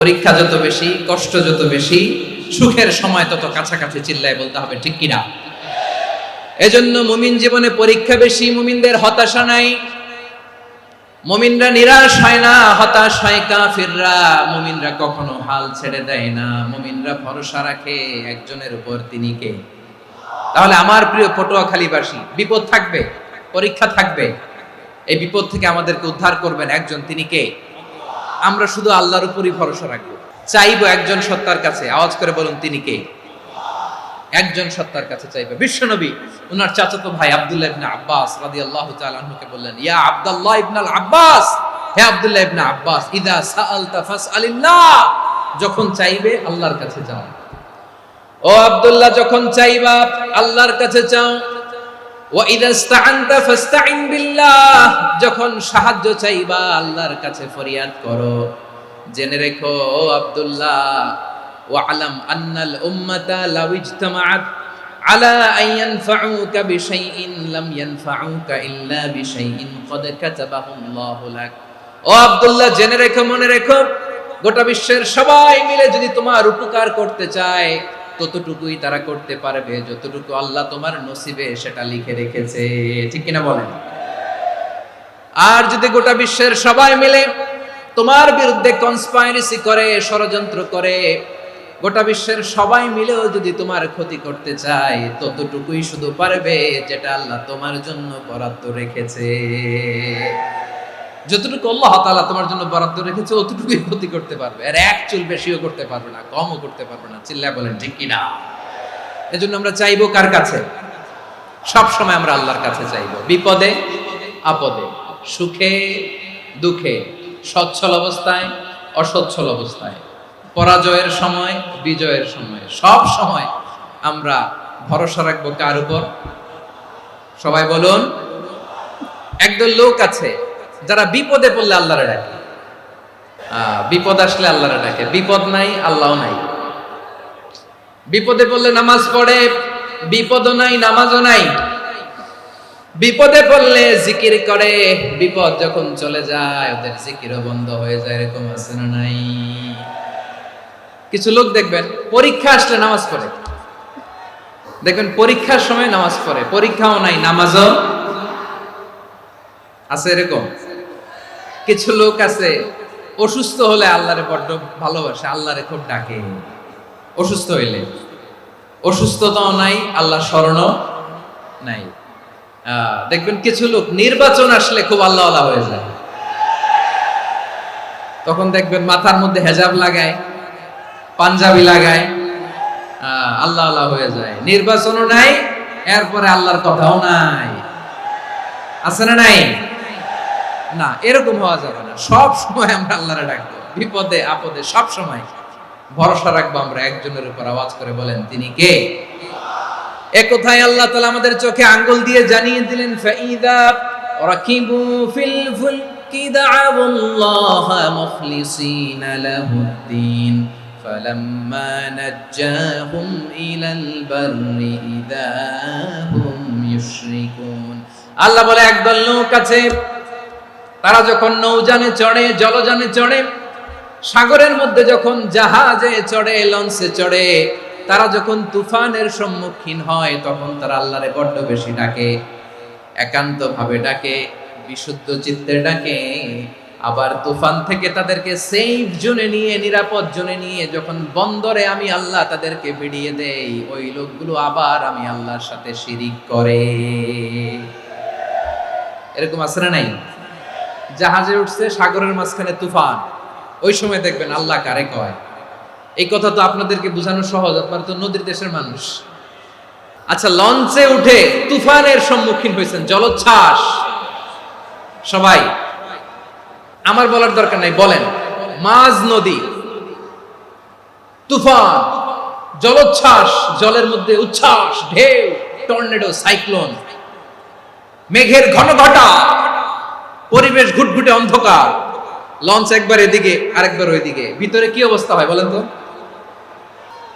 পরীক্ষা যত বেশি, কষ্ট যত বেশি, সুখের সময় তত কাছাকাছি চিল্লায় বলতে হবে, ঠিক কিনা? এজন্য মুমিন জীবনে পরীক্ষা বেশি, মুমিনদের হতাশা নাই, মুমিনরা নিরাশ হয় না, হতাশ হয় কাফিররা। মুমিনরা কখনো হাল ছেড়ে দেয় না, মুমিনরা ভরসা রাখে একজনের উপর, তিনি কে? তাহলে আমার প্রিয় পটুয়াখালীবাসী, বিপদ থাকবে, পরীক্ষা থাকবে, এই বিপদ থেকে আমাদেরকে উদ্ধার করবেন একজন, তিনি কে? আমরা শুধু আল্লাহর উপরই ভরসা রাখবো, চাইবো একজন সত্তার কাছে। আওয়াজ করে বলুন, তিনি কে? একজন সত্তার কাছে চাইবে। বিশ্বনবী ওনার চাচাতো ভাই আব্দুল্লাহ ইবনে আব্বাস রাদিয়াল্লাহু তাআলা আনহুকে বললেন, ইয়া আব্দুল্লাহ ইবনে আব্বাস, হে আব্দুল্লাহ ইবনে আব্বাস, ইদা সাআলতা ফাসআলিল্লাহ, যখন চাইবে আল্লাহর কাছে যাও। ও আব্দুল্লাহ, যখন চাইবা আল্লাহর কাছে চাও। ওয়া ইদা ইসতাআনতা ফাসতাইন বিল্লাহ, যখন সাহায্য চাইবা আল্লাহর কাছে ফরিয়াদ করো। জেনে রেখো ও আব্দুল্লাহ, ওয়া'লাম আন্নাল উম্মাতা লাউ ইজতামাআত আলা আন ইয়ানফাউকা বিশাইইন লাম ইয়ানফাউকা ইল্লা বিশাইইন ক্বাদ কাতাবাহু আল্লাহু লাক। ও আব্দুল্লাহ, জেনে রেখো, মনে রেখো, গোটা বিশ্বের সবাই মিলে যদি তোমার উপকার করতে চায়, ততটুকুই তারা করতে পারবে যতটুকু আল্লাহ তোমার নসিবে সেটা লিখে রেখেছে, ঠিক কিনা বলেন? আর যদি গোটা বিশ্বের সবাই মিলে তোমার বিরুদ্ধে কনস্পাইরেসি করে, ষড়যন্ত্র করে, গোটা বিশ্বের সবাই মিলেও যদি তোমার ক্ষতি করতে চায়, ততটুকুই শুধু পারবে যেটা আল্লাহ তোমার জন্য বরাদ্দ রেখেছে। যতটুকু আল্লাহ তাআলা তোমার জন্য বরাদ্দ রেখেছে অতটুকুই ক্ষতি করতে পারবে, আর এক চুল বেশিও করতে পারবে না, কমও করতে পারবে না। চিল্লায় বলেন, ঠিক কিনা? এজন্য আমরা চাইবো কার কাছে? সব সময় আমরা আল্লাহর কাছে চাইবো, বিপদে আপদে, সুখে দুঃখে, সচ্ছল অবস্থায় অসচ্ছল অবস্থায়, পরাজয়ের সময় বিজয়ের সময়, সব সময় আমরা ভরসা রাখবো কার উপর? সবাই বলুন। একদল লোক আছে যারা বিপদে পড়লে আল্লাহরে ডাকে, বিপদ আসলে আল্লাহরে ডাকে, বিপদ নাই আল্লাহও নাই। বিপদে পড়লে নামাজ পড়ে, বিপদও নাই নামাজও নাই। বিপদে পড়লে জিকির করে, বিপদ যখন চলে যায় ওদের জিকিরও বন্ধ হয়ে যায়। এরকম আছে না নাই? কিছু লোক দেখবেন পরীক্ষা আসলে নামাজ পড়ে, দেখবেন পরীক্ষার সময় নামাজ পড়ে, পরীক্ষাও নাই নামাজও আছে। এরকম কিছু লোক আছে অসুস্থ হলে আল্লাহরে বড্ড ভালোবাসে, আল্লাহরে খুব ডাকে। অসুস্থ হইলে অসুস্থতাও নাই, আল্লাহ স্মরণও নাই। দেখবেন কিছু লোক নির্বাচন আসলে খুব আল্লাহওয়ালা হয়ে যায়, তখন দেখবেন মাথার মধ্যে হেজাব লাগায়, পাঞ্জাবি লাগায়, আল্লাহওয়ালা হয়ে যায়। নির্বাচনও নাই, এরপরে আল্লাহর কথাও নাই। আছে না নাই? না, এরকম হওয়া যাবে না। সব সময় আমরা আল্লাহরে ডাকবো, বিপদে আপদে সব সময় ভরসা রাখবো আমরা একজনের উপর। আওয়াজ করে বলেন, তিনি কে? এ কথায় আল্লাহ তাআলা আমাদের চোখে আঙ্গুল দিয়ে জানিয়ে দিলেন, ফাইদা রাকিবু ফিল ফুলকি দা'আউল্লাহা মুখলিসিনা লাহুদ্দিন ফালাম্মা নাজ্জাহুম ইলাল বাররি ইযা হুম ইউশরিকুন। আল্লাহ বলে, একদল লোক আছে, তারা যখন নৌযানে চড়ে, জলযানে চড়ে, সাগরের মধ্যে যখন জাহাজে চড়ে, লঞ্চে চড়ে, তারা যখন তুফানের সম্মুখীন হয়, তখন তারা আল্লাহরে বড্ড বেশি ডাকে, একান্ত ভাবে ডাকে, বিশুদ্ধ চিত্তে ডাকে। আবার তুফান থেকে তাদেরকে সেফ জোনে নিয়ে, নিরাপদ জোনে নিয়ে যখন বন্দরে আমি আল্লাহ তাদেরকে ভিড়িয়ে দেই, ওই লোকগুলো আবার আমি আল্লাহর সাথে শিরিক করে। এরকম আছে না নাই? জাহাজে উঠছে, সাগরের মাঝখানে তুফান, ওই সময় দেখবেন আল্লাহ কারে কয়। এই কথা তো আপনাদেরকে বোঝানো সহজ, আপনারা তো নদীর দেশের মানুষ। আচ্ছা, লঞ্চে উঠে তুফানের সম্মুখীন হয়েছেন, জলোচ্ছ্বাস, সবাই, আমার বলার দরকার নাই, বলেন, মাঝ নদী, তুফান, জলোচ্ছ্বাস, জলের মধ্যে উচ্ছ্বাস, ঢেউ, টর্নেডো, সাইক্লোন, মেঘের ঘনঘটা, পরিবেশ ঘুটঘুটে অন্ধকার, লঞ্চ একবার এদিকে আরেকবার ওইদিকে, ভিতরে কি অবস্থা হয় বলেন তো?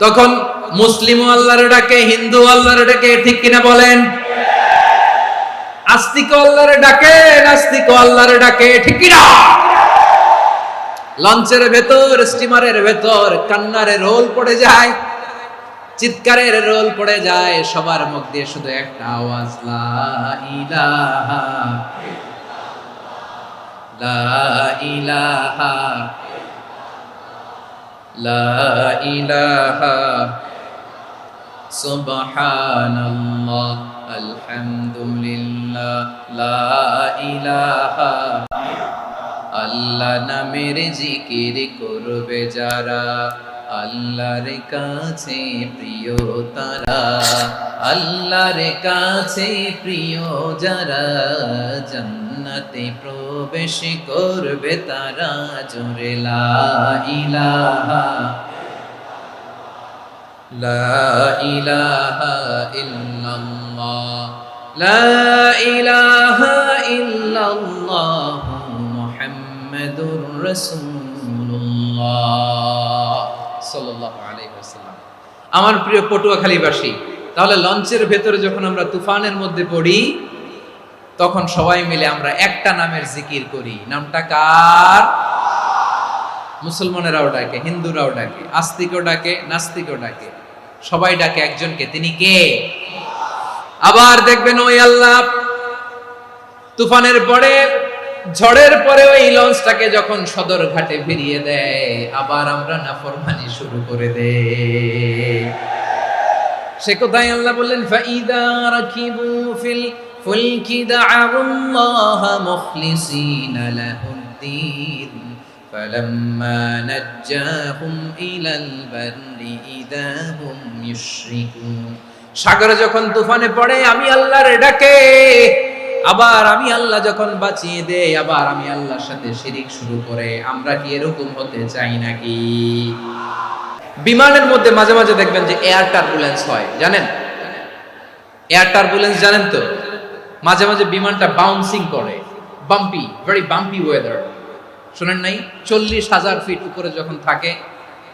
তখন মুসলিমও আল্লাহর ডাকে, হিন্দু আল্লাহর ডাকে, ঠিক কিনা বলেন? আস্তিক আল্লাহর ডাকে, নাস্তিক আল্লাহর ডাকে, ঠিক কিনা? লঞ্চের ভেতর, স্টিমারের ভেতর কান্নার রোল পড়ে যায়, চিৎকারের রোল পড়ে যায়, সবার মুখ দিয়ে শুধু একটা আওয়াজ, লা ইলাহা লা ইলাহা লা ইলাহা সুবহানাল্লাহ আলহামদুলিল্লাহ লা ইলাহা। আল্লাহ নামের জিকির করবে যারা, আল্লাহর কাছে প্রিয় তারা, আল্লাহর কাছে প্রিয় যারা, জান্নাতে প্রবেশ করবে তারা, জোরে লা ইলাহা লা ইলাহা ইল্লাল্লাহ লা ইলাহা ইল্লাল্লাহ মুহাম্মাদুর রাসূলুল্লাহ সাল্লাল্লাহু আলাইহি ওয়াসাল্লাম। আমার প্রিয় পটুয়াখালীবাসী, তাহলে লঞ্চের ভেতরে যখন আমরা তুফানের মধ্যে পড়ি, তখন সবাই মিলে আমরা একটা নামের জিকির করি। নামটা কার? মুসলমানেরাও ডাকে, হিন্দুরাও ডাকে, আস্তিকও ডাকে, নাস্তিকও ডাকে, সবাই ডাকে একজনকে। তিনি কে? আবার দেখবেন ওই আল্লাহ তুফানের পরে, ঝড়ের পরে ওই লঞ্চটাকে যখন সদর ঘাটে ফিরিয়ে দেয়, আবার আমরা নাফরমানি শুরু করে দেই। সে কোথায় আল্লাহ বললেন, ফাইদা রাকিবু ফিল ফুলকি দা'আল্লাহ মুখলিসিনা লাহুদ্দিন ফালাম্মা নাজ্জাহুম ইলাল বাররি ইযা হুম ইউশরিকুন। সাগরে যখন তুফানে পড়ে আমি আল্লাহর ডাকে, আবার আমি আল্লাহ যখন বাঁচিয়ে দেই, আবার আমি আল্লাহর সাথে শিরিক শুরু করে। আমরা কি এরকম হতে চাই নাকি? বিমানের মধ্যে মাঝে মাঝে দেখবেন যে এয়ার টার্বুলেন্স হয়, জানেন? এয়ার টার্বুলেন্স জানেন তো? মাঝে মাঝে বিমানটা বাউন্সিং করে, বাম্পি, ভেরি বাম্পি ওয়েদার। শুনেন নাই? 40,000 ফিট উপরে যখন থাকে,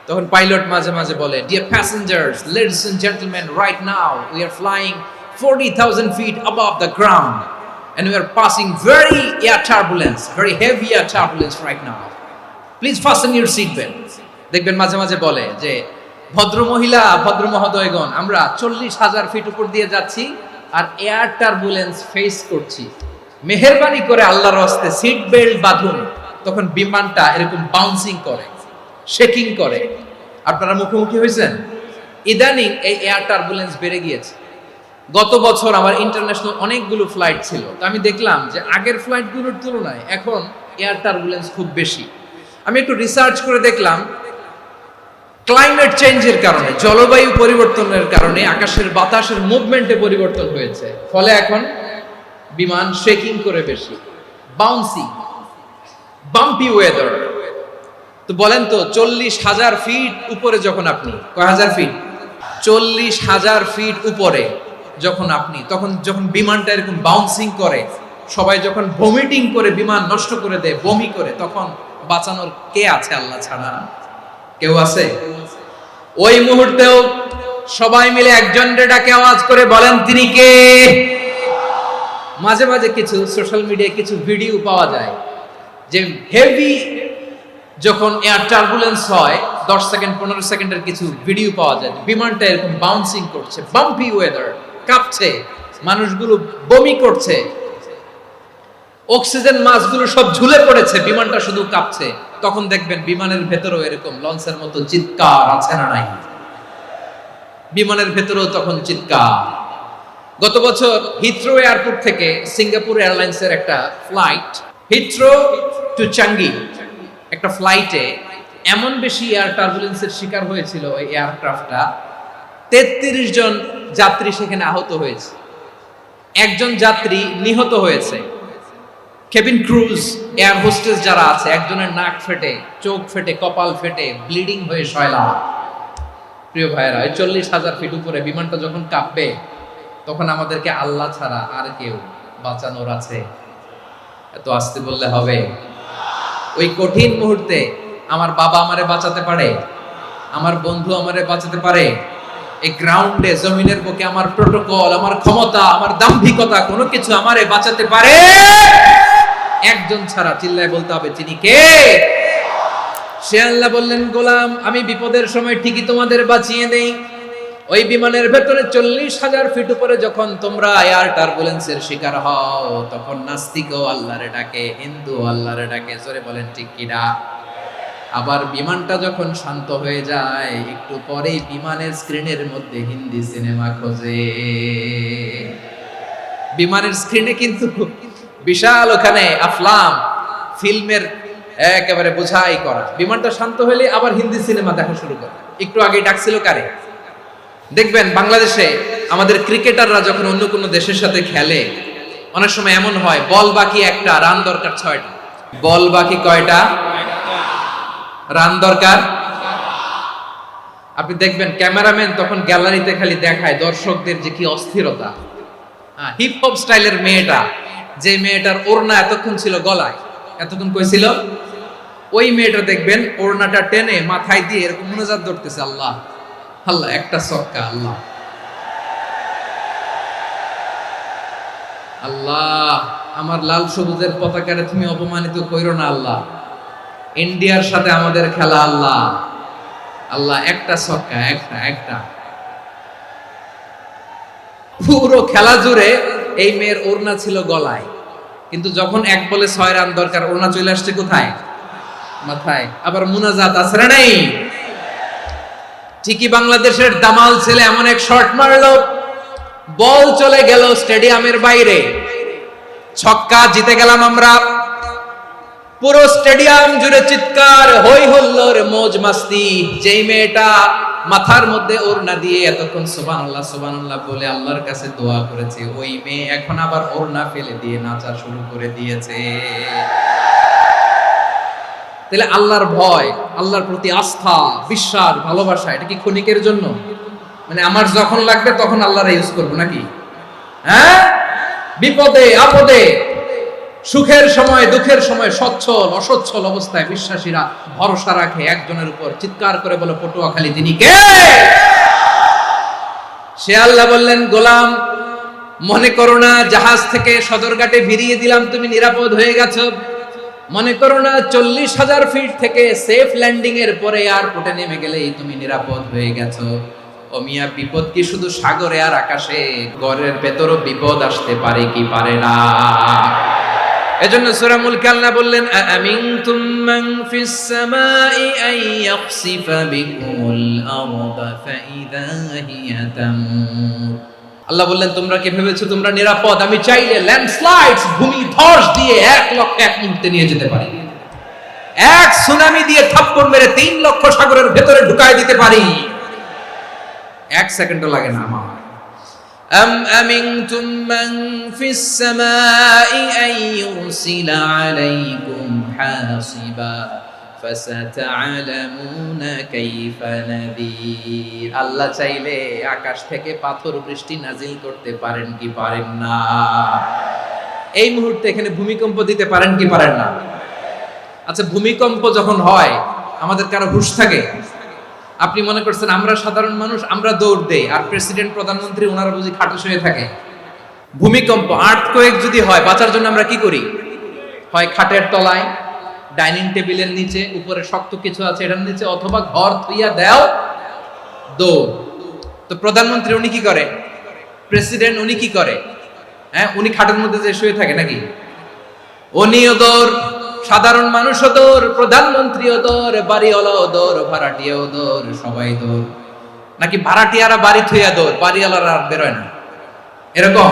তখন পাইলট মাঝে মাঝে বলে, dear passengers, ladies and gentleman, right now we are flying 40,000 feet above the ground and we are passing very air turbulence, very heavy air turbulence right now. Please fasten your seat belts. দেখবেন মাঝে মাঝে বলে যে, ভদ্র মহিলা, ভদ্র মহোদয়গণ, আমরা 40,000 ফিট উপর দিয়ে যাচ্ছি আর এয়ার টার্বুলেন্স ফেস করছি, মেহেরবানি করে আল্লাহর রাস্তে সিট বেল্ট বাঁধুন। তখন বিমানটা এরকম বাউন্সিং করে, শেকিং করে। আপনারা মুখোমুখি হয়েছেন? ইদানিং এই এয়ার টার্বুলেন্স বেড়ে গিয়েছে। গত বছর আমার ইন্টারন্যাশনাল অনেকগুলো ফ্লাইট ছিল, তো আমি দেখলাম যে আগের ফ্লাইটগুলোর তুলনায় এখন এয়ার টার্বুলেন্স খুব বেশি। আমি একটু রিসার্চ করে দেখলাম, ক্লাইমেট চেঞ্জের কারণে, জলবায়ু পরিবর্তনের কারণে আকাশের বাতাসের মুভমেন্টে পরিবর্তন হয়েছে, ফলে এখন বিমান শেকিং করে বেশি, বাউন্সি, বাম্পি ওয়েদার। তো বলেন তো, 40,000 ফিট উপরে যখন আপনি, কয় হাজার ফিট? 40,000 ফিট উপরে যখন আপনি, তখন যখন বিমানটা এরকম বাউন্সিং করে, সবাই যখন ভমিটিং করে বিমান নষ্ট করে দেয়, বমি করে, তখন বাঁচানোর কে আছে আল্লাহ ছাড়া? কেউ আছে? ওই মুহূর্তেও সবাই মিলে একজনের ডাকে আওয়াজ করে বলেন, তিনি কে? মাঝে মাঝে কিছু সোশ্যাল মিডিয়ায় কিছু ভিডিও পাওয়া যায় যে হেভি যখন এয়ার টার্বুলেন্স হয়, 10 সেকেন্ড 15 সেকেন্ডের কিছু ভিডিও পাওয়া যায়, বিমানটা এরকম বাউন্সিং করছে, বাম্পি ওয়েদার, কাঁপছে, মানুষগুলো বমি করছে, অক্সিজেন মাসগুলো সব ঝুলে পড়েছে, বিমানটা শুধু কাঁপছে। তখন দেখবেন বিমানের ভেতরেও এরকম লঞ্চের মতো চিৎকার আছে না নাই? বিমানের ভেতরেও তখন চিৎকার। গত বছর হিথ্রো এয়ারপোর্ট থেকে সিঙ্গাপুর এয়ারলাইন্সের একটা ফ্লাইট, হিথ্রো টু চাঙ্গি, একটা ফ্লাইটে এমন বেশি এয়ার টার্বুলেন্সের শিকার হয়েছিল ওই এয়ারক্রাফটটা, 33 জন যাত্রী সেখানে আহত হয়েছে, একজন যাত্রী নিহত হয়েছে। কেবিন ক্রুজ, এয়ার হোস্টেস যারা আছে, একজনের নাক ফেটে, চোখ ফেটে, কপাল ফেটে, ব্লিডিং হয়ে শয়লা। প্রিয় ভাইয়েরা, 40,000 ফিট উপরে বিমানটা যখন কাঁপবে, তখন আমাদেরকে আল্লাহ ছাড়া আর কেউ বাঁচানোর আছে? এত আস্তে বললে হবে? ওই কঠিন মুহূর্তে আমার বাবা আমারে বাঁচাতে পারে, আমার বন্ধু আমারে বাঁচাতে পারে। এই গ্রাউন্ডে, জমিনের বুকে আমার প্রোটোকল, আমার ক্ষমতা, আমার দাম্ভিকতা কোনো কিছু আমারে বাঁচাতে পারে? একজন ছাড়া। চিল্লায় বলতে হবে, তিনি কে? সে আল্লাহ বললেন, গোলাম আমি বিপদের সময় ঠিকই তোমাদের বাঁচিয়ে দেই। ওই বিমানের ভেতরে 40,000 ফিট উপরে যখন তোমরা এয়ার টার্বুলেন্সের শিকার হও, তখন নাস্তিকও আল্লাহরে ডাকে, হিন্দু আল্লাহরে ডাকে। জোরে বলেন ঠিক কিনা? আবার বিমানটা যখন শান্ত হয়ে যায়, একটু পরেই বিমানের স্ক্রিনের মধ্যে হিন্দি সিনেমা খোঁজে। বিমানের স্ক্রিনে কিন্তু বিশাল ওখানে আফলাম ফিল্মের একেবারে বোঝাই করা। বিমানটা শান্ত হলে আবার হিন্দি সিনেমা দেখা শুরু করে। একটু আগে ডাকছিল কারে? দেখবেন বাংলাদেশে আমাদের ক্রিকেটাররা যখন অন্য কোনো দেশের সাথে খেলে, অনেক সময় এমন হয় বল বাকি একটা, রান দরকার 6টা। বল বাকি কয়টা? রান দরকার। আপনি দেখবেন ক্যামেরাম্যান তখন গ্যালারিতে খালি দেখায় দর্শকদের যে কি অস্থিরতা। হিপ হপ স্টাইলের মেয়েটা, যে মেয়েটার ওড়না এতক্ষণ ছিল গলায়, এতক্ষণ কই ছিল, ওই মেয়েটা দেখবেন ওড়নাটা টেনে মাথায় দিয়ে এরকম মুনাজাত ধরতেছে, আল্লাহ আল্লাহ, একটা ছক্কা, আল্লাহ আল্লাহ, আমার লাল সবুজের পতাকারে তুমি অপমানিত কইরো না আল্লাহ, ইন্ডিয়ার সাথে আমাদের খেলা, আল্লাহ আল্লাহ, একটা ছক্কা, একটা একটা। পুরো খেলা জুড়ে এই মেয়ের ওড়না ছিল গলায়, কিন্তু যখন 1 বলে 6 রান দরকার, ওড়না চলে আসছে কোথায়? মাথায়। আবার মুনাজাত আছে না নাই? ঠিকই বাংলাদেশের দামাল ছেলে এমন এক শট মারলো, বল চলে গেল স্টেডিয়ামের বাইরে, ছক্কা, জিতে গেলাম আমরা। পুরো স্টেডিয়াম জুড়ে চিৎকার, হই হুল্লোড়, মौज মাস্তি। যেই মেয়েটা মাথার মধ্যে ওড়না দিয়ে এতক্ষণ সুবহানাল্লাহ সুবহানাল্লাহ বলে আল্লাহর কাছে দোয়া করেছে, ওই মেয়ে এখন আবার ওড়না ফেলে দিয়ে নাচা শুরু করে দিয়েছে। তাহলে আল্লাহর ভয়, আল্লাহর প্রতি আস্থা, বিশ্বাস, ভালোবাসা, এটা কি ক্ষণিকের জন্য? মানে আমার যখন লাগবে তখন আল্লাহর ইউজ করবো নাকি? হ্যাঁ, বিপদে আপদে, সুখের সময় দুঃখের সময়, সচ্ছল অসচ্ছল অবস্থায় বিশ্বাসীরা ভরসা রাখে একজনের উপর। চিৎকার করে বলে পটুয়াখালী, তিনি কে? সে আল্লাহ বললেন, গোলাম মনে করো না জাহাজ থেকে সদরঘাটে ভিড়িয়ে দিলাম, তুমি নিরাপদ হয়ে গেছো। মনে করো না 40,000 ফিট থেকে সেফ ল্যান্ডিং এর পরে এয়ারপোর্টে নেমে গেলেই তুমি নিরাপদ হয়ে গেছো। ও মিয়া, বিপদ কি শুধু সাগরে আর আকাশে? ঘরের ভেতরও বিপদ আসতে পারে কি পারে না? এজন্য সূরা মুলক আল্লাহ বললেন, আমিনতুম মান ফিস সামাই আন ইয়াখসিফা বিকুমুল আরদা ফাইযা হিয়া তামুর। আল্লাহ বললেন, তোমরা কি ভেবেছো তোমরা নিরাপদ? আমি চাইলে ল্যান্ডস্লাইডস, ভূমি ধস দিয়ে 1 লক্ষ 1 মুহূর্তে নিয়ে যেতে পারি। এক সুনামি দিয়ে থাপ্পড় মেরে 3 লক্ষ সাগরের ভেতরে ঢুকায় দিতে পারি। 1 সেকেন্ডও লাগে না আমার। أم أمنتم من في السماء أن يرسل عليكم حاصبا فستعلمون كيف نذير। আল্লাহ চাইলে আকাশ থেকে পাথর বৃষ্টি নাজিল করতে পারেন কি পারেন না? এই মুহূর্তে এখানে ভূমিকম্প দিতে পারেন কি পারেন না? আচ্ছা, ভূমিকম্প যখন হয় আমাদের কারো হুঁশ থাকে? আপনি মনে করছেন আমরা সাধারণ মানুষ, আমরা দৌড় দেই, আর প্রেসিডেন্ট প্রধানমন্ত্রী ওনারা বুঝি খাটে শুয়ে থাকে? ভূমিকম্প, আর্থকোয়েক যদি হয়, বাঁচার জন্য আমরা কি করি? হয় খাটের তলায়, ডাইনিং টেবিলের নিচে, উপরে শক্ত কিছু আছে এটার নিচে, অথবা ঘর থুইয়া দেও দৌড়। তো প্রধানমন্ত্রী উনি কি করে? প্রেসিডেন্ট উনি কি করে? হ্যাঁ, উনি খাটের মধ্যে যে শুয়ে থাকে নাকি? উনিও দৌড়, সাধারণ মানুষও দৌড়, প্রধানমন্ত্রীও দৌড়, বাড়িওয়ালাও দৌড়, ভাড়াটিয়াও দৌড়, সবাই দৌড়। নাকি ভাড়াটিয়ারা বাড়ি থুইয়া দৌড়, বাড়িওয়ালারা আর বেরোয় না? এরকম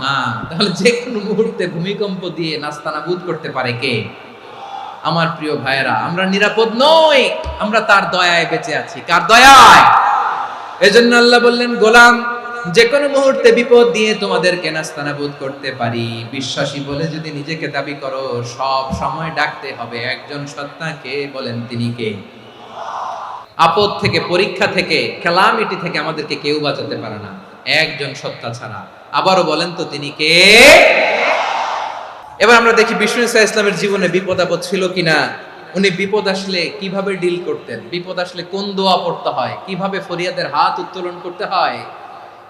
না। তাহলে যে কোনো মুহূর্তে ভূমিকম্প দিয়ে নাস্তানাবুদ করতে পারে কে? আমার প্রিয় ভাইয়েরা, আমরা নিরাপদ নই, আমরা তার দয়ায় বেঁচে আছি। কার দয়ায়? এজন্য আল্লাহ বললেন, গোলাম যে কোনো মুহূর্তে বিপদ দিয়ে তোমাদেরকে নাস্তানাবুদ করতে পারি। বিশ্বাসী বলে যদি নিজেকে দাবি করো, সব সময় ডাকতে হবে একজন সত্তাকে। বলেন তিনি কে? আপদ থেকে, পরীক্ষা থেকে, ক্যালামিটি থেকে আমাদেরকে কেউ বাঁচাতে পারে না একজন সত্তা ছাড়া। আবারও বলেন তো তিনি কে? এবার আমরা দেখি বিষ্ণু ঈসা ইসলামের জীবনে বিপদ আপদ ছিল কিনা। উনি বিপদ আসলে কিভাবে ডিল করতেন, বিপদ আসলে কোন দোয়া পড়তে হয়, কিভাবে ফরিয়াদের হাত উত্তোলন করতে হয়,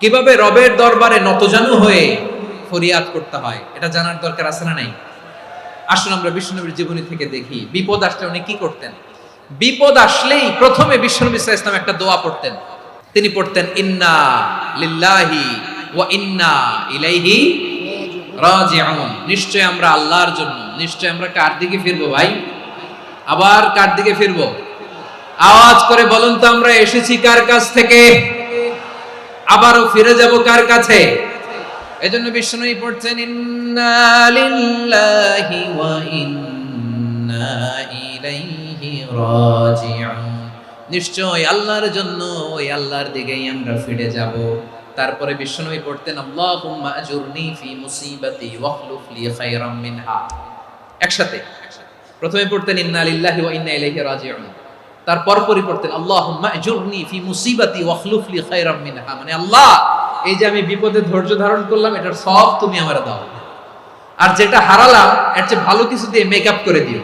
কিভাবে রবের দরবারে নতজানু হয়ে ফরিয়াদ করতে হয়, এটা জানার দরকার আছে না নাই? আসুন আমরা বিষ্ণু নবীর জীবনী থেকে দেখি বিপদ আসলে উনি কি করতেন। বিপদ আসলেই প্রথমে বিশ্বনবী সাল্লাল্লাহু আলাইহি ওয়াসাল্লাম একটা দোয়া পড়তেন। তিনি পড়তেন ইন্না লিল্লাহি ওয়া ইন্না ইলাইহি রাজিউন। নিশ্চয় আমরা আল্লাহর জন্য, নিশ্চয় আমরা কার দিকে ফিরবো ভাই? আবার কার দিকে ফিরবো? আওয়াজ করে বলুন তো, আমরা এসেছি কার কাছ থেকে, আবারও ফিরে যাব কার কাছে? এজন্য বিশ্বনবী পড়ছেন ইন্না লিল্লাহি ওয়া ইন্না ইলাইহি রাজিউন। নিশ্চয় আল্লাহর জন্য, ওই আল্লাহর দিকেই আমরা ফিরে যাব। তারপরে বিশ্বনবী পড়তেন আল্লাহুম্মা আজুরনি ফি মুসিবাতি ওয়াখলুফ লি খায়রাম মিনহা। একসাথে প্রথমে পড়তেন ইন্না লিল্লাহি ওয়া ইন্না ইলাইহি রাজিউন, তারপর পড়তেন আল্লাহুম্মা আজুরনি ফি মুসিবাতি ওয়াখলুফ লি খায়রাম মিনহা। মানে আল্লাহ, এই যে আমি বিপদে ধৈর্য ধারণ করলাম, এটার সব তুমি আমারে দাও, আর যেটা হারালাম এর চেয়ে ভালো কিছু দিয়ে মেকআপ করে দিও,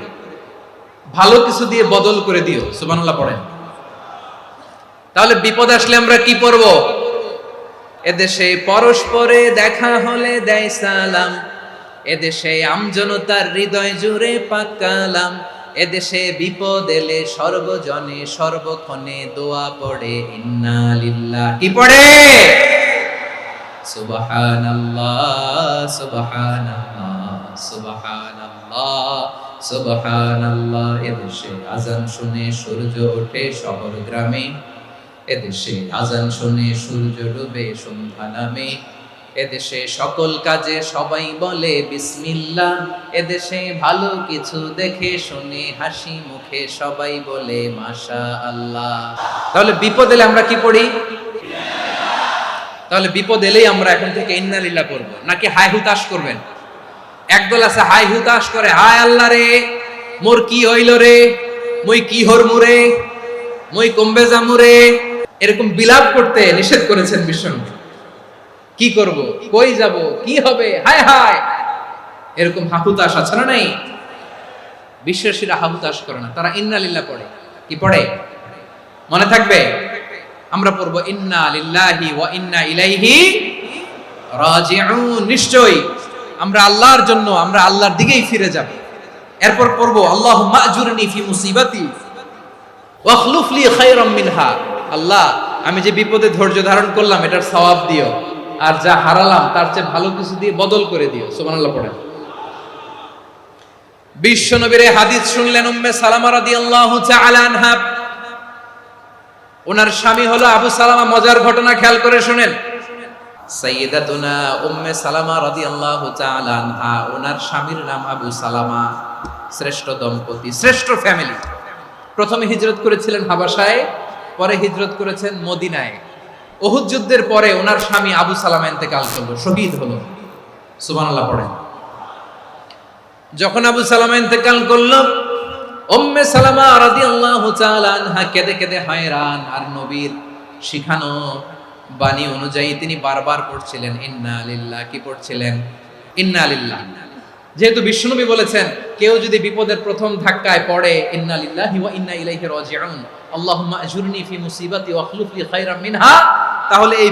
ভালো কিছু দিয়ে বদল করে দিও। সুবহানাল্লাহ পড়েন। তাহলে বিপদ আসলে আমরা কি পড়ব? এদেশে পরস্পরে দেখা হলে দেয় সালাম, এদেশে আমজনতার হৃদয় জুড়ে পাক কালাম, এদেশে বিপদ এলে সর্বজনে সর্বক্ষণে দোয়া পড়ে ইন্না লিল্লাহ। কি পড়ে? সুবহানাল্লাহ সুবহানাল্লাহ সুবহানাল্লাহ সুবহানাল্লাহ। এদেশে আজান শুনে সূর্য ওঠে শহর গ্রামে, এদেশে আজান শুনে সূর্য ডুবে সন্ধ্যা নামে, এদেশে সকল কাজে সবাই বলে বিসমিল্লাহ, এদেশে ভালো কিছু দেখে শুনে হাসি মুখে সবাই বলে মাশাআল্লাহ। তাহলে বিপদ এলে আমরা কি পড়ি? তাহলে বিপদ এলেই আমরা এখন থেকে ইন্না লিল্লাহ পড়ব, নাকি হাই হুতাশ করবেন? একদল আছে হাই হুতাশ করে, হায় আল্লাহ রে মোর কি হইল রে, মই কি হরমু রে, মই কমবে জামু রে, এরকম বিলাপ করতে নিষেধ করেছেন বিশ্বনবী। কি করব, কই যাব, কি হবে, হায় হায়, এরকম হাহুতাশ আছে না? নাই। বিশ্বাসীরা হাহুতাশ করে না, তারা ইন্না লিল্লাহ পড়ে। কি পড়ে মনে থাকবে? আমরা পড়ব ইন্না লিল্লাহি ওয়া ইন্না ইলাইহি রাজিউন। নিশ্চয় আমরা আল্লাহর জন্য, আমরা আল্লাহর দিকেই ফিরে যাব। এরপর পড়ব আল্লাহুম্মা আজুরনি ফি মুসিবাতি ওয়াখলুফ লি খায়রাম মিনহা। আল্লাহ, আমি যে বিপদে ধৈর্য ধারণ করলাম এটার সওয়াব দিও, আর যা হারালাম তার চেয়ে ভালো কিছু দিয়ে বদল করে দিও। সুবহানাল্লাহ পড়েন। বিশ্ব নবীর হাদিস শুনলেন উম্মে সালামা রাদিয়াল্লাহু তাআলা আনহা। ওনার স্বামী হলো আবু সালামা। মজার ঘটনা খেয়াল করে শুনেন। সাইয়্যিদাতুনা উম্মে সালামা রাদিয়াল্লাহু তাআলা আনহা, ওনার স্বামীর নাম আবু সালামা। শ্রেষ্ঠ দম্পতি, শ্রেষ্ঠ ফ্যামিলি। প্রথমে হিজরত করেছিলেন হাবাসায়, পরে হিজরত করেছেন মদিনায়। উহুদ যুদ্ধের পরে ওনার স্বামী আবু সালামা ইন্তেকাল করলো, শহীদ হলো। সুবহানাল্লাহ পড়েন। যখন আবু সালামা ইন্তেকাল করলো, উম্মে সালামা রাদিয়াল্লাহু তাআলা আনহা কেঁদে কেঁদে হয়রান। আর নবীর শিখানো বাণী অনুযায়ী তিনি বারবার পড়ছিলেন ইন্না লিল্লাহ। কি পড়ছিলেন? ইন্না লিল্লাহ। যেহেতু বিশ্বনবী বলেছেন কেউ যদি বিপদের প্রথম ধাক্কায় পড়ে ইন্না লিল্লাহি ওয়া ইন্না ইলাইহি রাজিউন, আল্লাহুম্মা আজুরনি ফি মুসিবাতি ওয়াখলুফ লি খায়রাম মিনহা, তাহলে এই